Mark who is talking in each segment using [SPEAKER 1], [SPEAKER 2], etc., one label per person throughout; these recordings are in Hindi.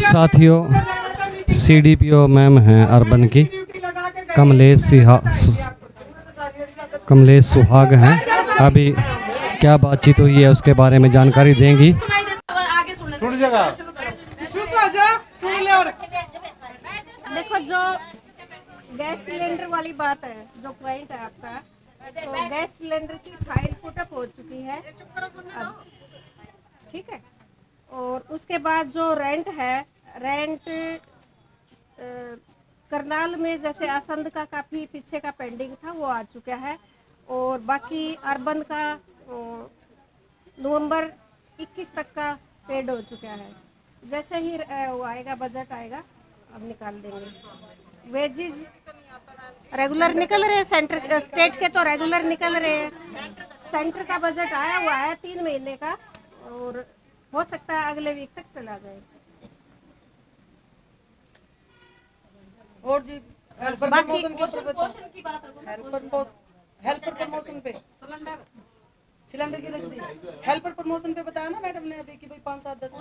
[SPEAKER 1] साथियों, सीडीपीओ मैम हैं अर्बन की, कमलेश सुहाग हैं। अभी क्या बातचीत हुई है उसके बारे में जानकारी देंगी।
[SPEAKER 2] देखो, जो गैस सिलेंडर वाली बात है, जो पॉइंट है आपका, तो गैस सिलेंडर की फाइल पुटअप हो चुकी है, ठीक है। और उसके बाद जो रेंट है, रेंट करनाल में जैसे आसंद का काफ़ी पीछे का पेंडिंग था, वो आ चुका है। और बाकी अर्बन का नवंबर 21 तक का पेड हो चुका है। जैसे ही वो आएगा, बजट आएगा, अब निकाल देंगे। वेजेज रेगुलर निकल रहे हैं, सेंटर स्टेट के तो रेगुलर निकल रहे हैं। सेंटर का बजट आया हुआ है 3 महीने का, और हो सकता है अगले वीक तक चला जाए।
[SPEAKER 3] और जी हेल्पर प्रमोशन की बात, हेल्पर प्रमोशन पे सिलेंडर की रख दी। हेल्पर प्रमोशन पे बताया ना मैडम ने अभी कि भाई 5, 7, 10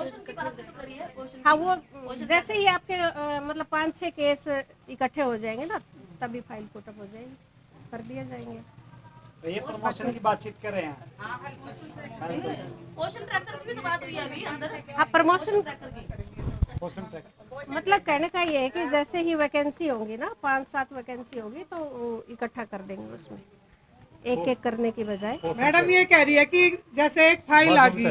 [SPEAKER 2] हाँ, वो जैसे ही आपके मतलब 5-6 केस इकट्ठे हो जाएंगे ना, तभी फाइल पुटअप हो जाएगी, कर दिया जाएंगे।
[SPEAKER 4] तो ये प्रमोशन की बातचीत कर रहे हैं।
[SPEAKER 5] पोषण ट्रैकर की भी तो बात हुई है अभी अंदर।
[SPEAKER 2] हाँ, प्रमोशन
[SPEAKER 4] पोषण ट्रैकर
[SPEAKER 2] मतलब कहने का ये है कि जैसे ही वैकेंसी होगी ना, 5-7 वैकेंसी होगी, तो इकट्ठा कर देंगे उसमें, एक एक करने की बजाय।
[SPEAKER 6] मैडम ये कह रही है कि जैसे एक फाइल आ गई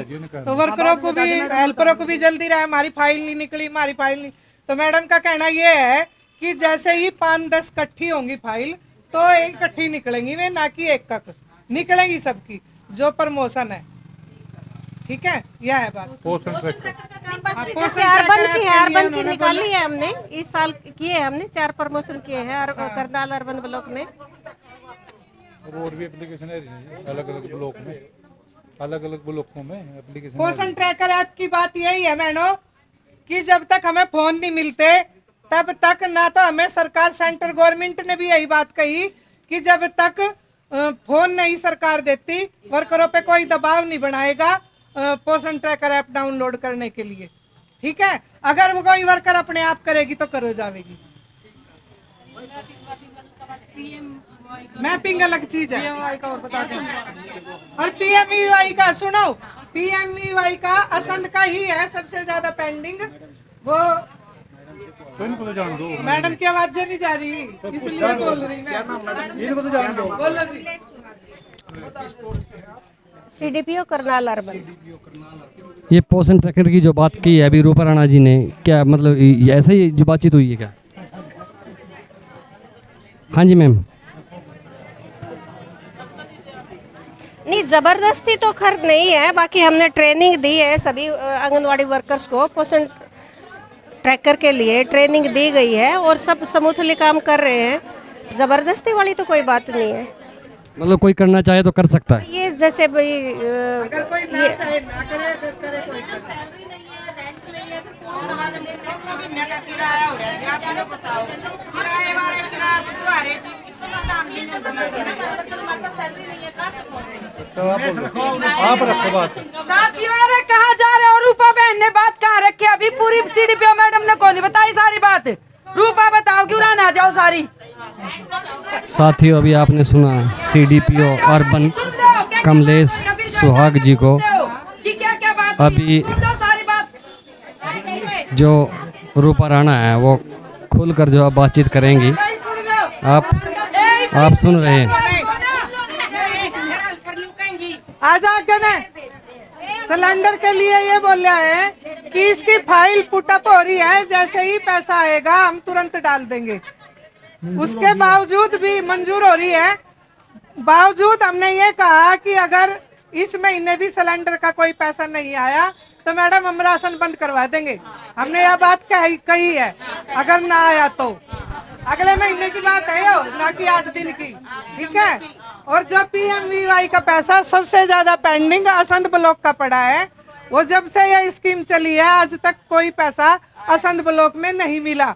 [SPEAKER 6] तो वर्करों को भी, हेल्परों को भी जल्दी रहे, हमारी फाइल नहीं निकली, हमारी फाइल नहीं। तो मैडम का कहना ये है कि जैसे ही 5-10 इकट्ठी होंगी फाइल, तो एक इकट्ठी निकलेंगी वे, ना कि एक कक निकलेंगी सबकी जो प्रमोशन है। ठीक है, यह है बात।
[SPEAKER 2] जैसे अर्बन की है, अर्बन की निकाली है हमने, इस साल किए हैं हमने 4 प्रमोशन किए हैं करनाल अर्बन ब्लॉक में।
[SPEAKER 7] और भी एप्लीकेशन है अलग अलग ब्लॉक में, अलग अलग ब्लॉकों में एप्लीकेशन।
[SPEAKER 6] पोषण ट्रैकर ऐप की बात यही है मैडम कि जब तक हमें फोन नहीं मिलते तब तक ना, तो हमें सरकार, सेंट्रल गवर्नमेंट ने भी यही बात कही कि जब तक फोन नहीं सरकार देती, वर्करों पे कोई दबाव नहीं बनाएगा पोषण ट्रैकर ऐप डाउनलोड करने के लिए। ठीक है, अगर वो कोई वर्कर अपने आप करेगी तो करो जाएगी। मैपिंग अलग चीज है। और पीएमवीवाई का सुनो, पीएमवीवाई का असंध का ही है सबसे ज्यादा पेंडिंग। वो
[SPEAKER 7] इनको तो जान दो,
[SPEAKER 6] मैडम की आवाज नहीं जा रही, इसलिए बोल रही मैं।
[SPEAKER 7] इनको तो जान दो।
[SPEAKER 6] बोलो जी।
[SPEAKER 2] CDPO Karnal urban.
[SPEAKER 1] ये पोषण ट्रैकर की जो बात की है अभी रूपा राणा जी ने, क्या मतलब ऐसा ही जो बातचीत हुई है क्या? हाँ जी मैम।
[SPEAKER 2] नहीं, जबरदस्ती तो खैर नहीं है। बाकी हमने ट्रेनिंग दी है सभी आंगनवाड़ी वर्कर्स को, पोषण ट्रैकर के लिए ट्रेनिंग दी गई है और सब स्मूथली काम कर रहे हैं। जबरदस्ती वाली तो कोई बात नहीं है।
[SPEAKER 1] मतलब कोई करना चाहे तो कर सकता है।
[SPEAKER 2] ये जैसे भाई
[SPEAKER 6] अगर कोई ना चाहे ना करे, अगर करे कोई
[SPEAKER 5] सैलरी नहीं है, रेंट नहीं है, फिर कौन कहाँ से लेगा?
[SPEAKER 6] किराया हो रहा है, आप लोग बताओ। किराए वाले किराया बुझवा रहे थे,
[SPEAKER 5] हमारे पास सैलरी नहीं है, कहाँ से पहुँचे?
[SPEAKER 7] आप रखो बात।
[SPEAKER 3] साथियों, अरे कहाँ जा रहे हो? रूपा बहन ने बात कहाँ रखी? अभी पूरी सीडीपीओ मैडम ने कौन बताई सारी बात? रूपा बताओ, क्यों ना जाओ सारी।
[SPEAKER 1] साथियों, अभी आपने सुना सीडीपीओ अर्बन कमलेश सुहाग जी को। अभी जो रूपा राणा है वो खुलकर जो बातचीत करेंगी, आप सुन रहे हैं।
[SPEAKER 6] आज आगे में सिलेंडर के लिए ये बोल रहा है कि इसकी फाइल पुटअप हो रही है, जैसे ही पैसा आएगा हम तुरंत डाल देंगे। उसके बावजूद भी मंजूर हो रही है। बावजूद हमने ये कहा कि अगर इस महीने भी सिलेंडर का कोई पैसा नहीं आया तो मैडम हम राशन बंद करवा देंगे। हमने यह बात कही है। अगर ना आया तो अगले महीने की बात है, ना कि 8 दिन की। ठीक है। और जो पीएमवीवाई का पैसा सबसे ज्यादा पेंडिंग असंध ब्लॉक का पड़ा है, वो जब से यह स्कीम चली है आज तक कोई पैसा असंध ब्लॉक में नहीं मिला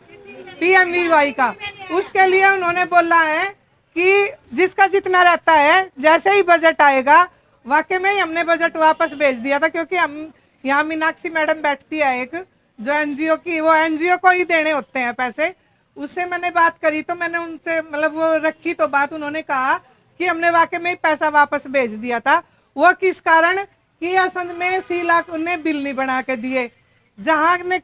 [SPEAKER 6] पीएमवीवाई का। उसके लिए उन्होंने बोला है कि जिसका जितना रहता है, जैसे ही बजट आएगा, वाकई में ही हमने बजट वापस भेज दिया था, क्योंकि हम यहाँ मीनाक्षी मैडम बैठती है एक, जो एनजीओ की, वो एनजीओ को ही देने होते हैं पैसे। उससे मैंने बात करी तो मैंने उनसे मतलब वो रखी तो बात, उन्होंने कहा कि हमने वाकई में ही पैसा वापस भेज दिया था। वो किस कारण कि असल में शीला ने बिल नहीं बना के दिए, जहाँ ने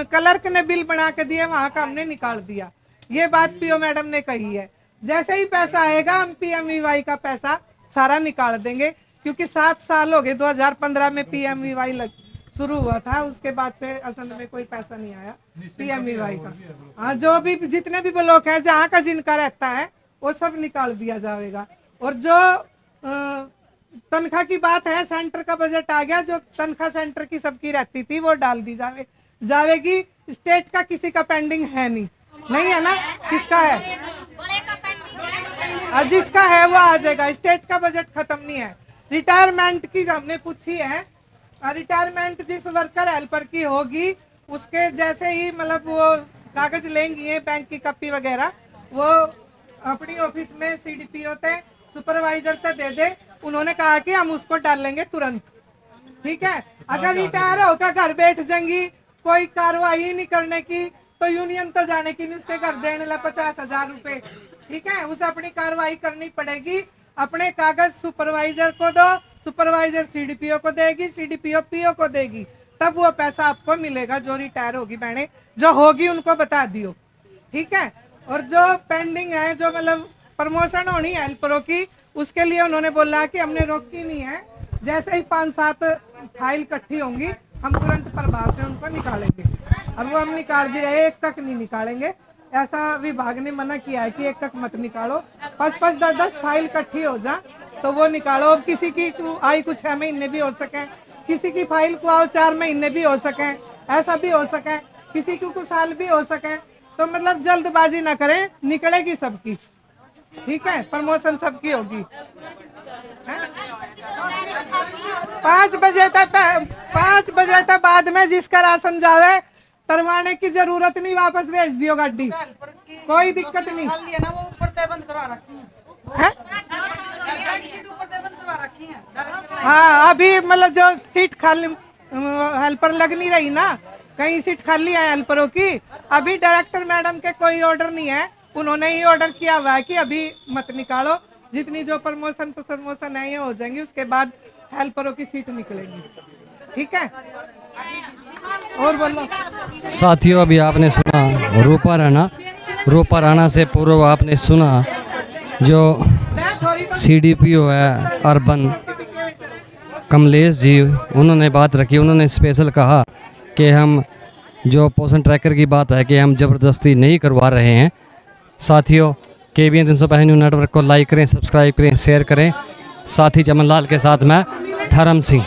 [SPEAKER 6] क्लर्क ने बिल बना के दिए वहां का हमने निकाल दिया। ये बात पीओ मैडम ने कही है। जैसे ही पैसा आएगा हम PMVY का पैसा सारा निकाल देंगे, क्योंकि 7 साल हो गए, 2015 में PMVY शुरू हुआ था, उसके बाद से असल में कोई पैसा नहीं आया PMVY का। हाँ, जो भी जितने भी ब्लॉक हैं जहाँ का जिनका रहता है वो सब निकाल दिया जाएगा। और जो तनख्वाह की बात है, सेंटर का बजट आ गया, जो तनख्वाह सेंटर की सबकी रहती थी वो डाल दी जाएगी। स्टेट का किसी का पेंडिंग है नहीं है ना? किसका है? जिसका है वो आ जाएगा। स्टेट का बजट खत्म नहीं है। रिटायरमेंट की हमने पूछी है, रिटायरमेंट जिस वर्कर हेल्पर की होगी उसके जैसे ही मतलब वो कागज लेंगी बैंक की कॉपी वगैरह, वो अपनी ऑफिस में CDPO थे सुपरवाइजर से दे दे। उन्होंने कहा कि हम उसको डालेंगे तुरंत, ठीक है। अगर रिटायर होकर घर बैठ जाएंगी, कोई कार्रवाई नहीं करने की, तो यूनियन तो जाने की नहीं, उसके घर देने ला 50,000 रुपए, ठीक है। उसे अपनी कार्रवाई करनी पड़ेगी। अपने कागज सुपरवाइजर को दो, सुपरवाइजर CDPO को देगी, CDPO PO को देगी, तब वो पैसा आपको मिलेगा। जो रिटायर होगी बहने, जो होगी उनको बता दियो, ठीक है। और जो पेंडिंग है, जो मतलब प्रमोशन होनी है हेल्परों की, उसके लिए उन्होंने बोला कि हमने रोकी नहीं है। जैसे ही 5-7 फाइल इकट्ठी होंगी हम तुरंत प्रभाव से उनको निकालेंगे। और वो हम निकाल भी रहे, एक तक नहीं निकालेंगे। ऐसा विभाग ने मना किया है कि एक तक मत निकालो, 5-5, 10-10 फाइल इकट्ठी हो जा तो वो निकालो। अब किसी की आई कुछ 6 महीने भी हो सके, किसी की फाइल को आओ 4 महीने भी हो सके, ऐसा भी हो सके, किसी को कुछ साल भी हो सके। तो मतलब जल्दबाजी ना करें, निकलेगी सबकी, ठीक है। प्रमोशन सबकी होगी। 5 बजे तक बाद में जिसका राशन जावे तरवाने की जरूरत नहीं, वापस भेज दियो गाड़ी, कोई दिक्कत नहीं
[SPEAKER 3] है ना। वो ऊपर तयबंद करवा रखी
[SPEAKER 6] है।
[SPEAKER 3] सीट ऊपर तयबंद करवा रखी है।
[SPEAKER 6] हाँ, अभी मतलब जो सीट खाली हेल्पर लग नहीं रही ना, कहीं सीट खाली है हेल्परों की। अभी डायरेक्टर मैडम के कोई ऑर्डर नहीं है, उन्होंने ही ऑर्डर किया हुआ है कि अभी मत निकालो, जितनी जो प्रमोशन है ये हो जाएंगी, उसके बाद हेल्परों की सीट निकलेगी, ठीक है। और बोलो
[SPEAKER 1] साथियों, अभी आपने सुना रूपा राणा से पूर्व आपने सुना जो CDPO है अर्बन कमलेश जी, उन्होंने बात रखी। उन्होंने स्पेशल कहा कि हम जो पोषण ट्रैकर की बात है कि हम ज़बरदस्ती नहीं करवा रहे हैं। साथियों, KBN 365 न्यूज़ नेटवर्क को लाइक करें, सब्सक्राइब करें, शेयर करें। साथी चमन लाल के साथ मैं धर्म सिंह।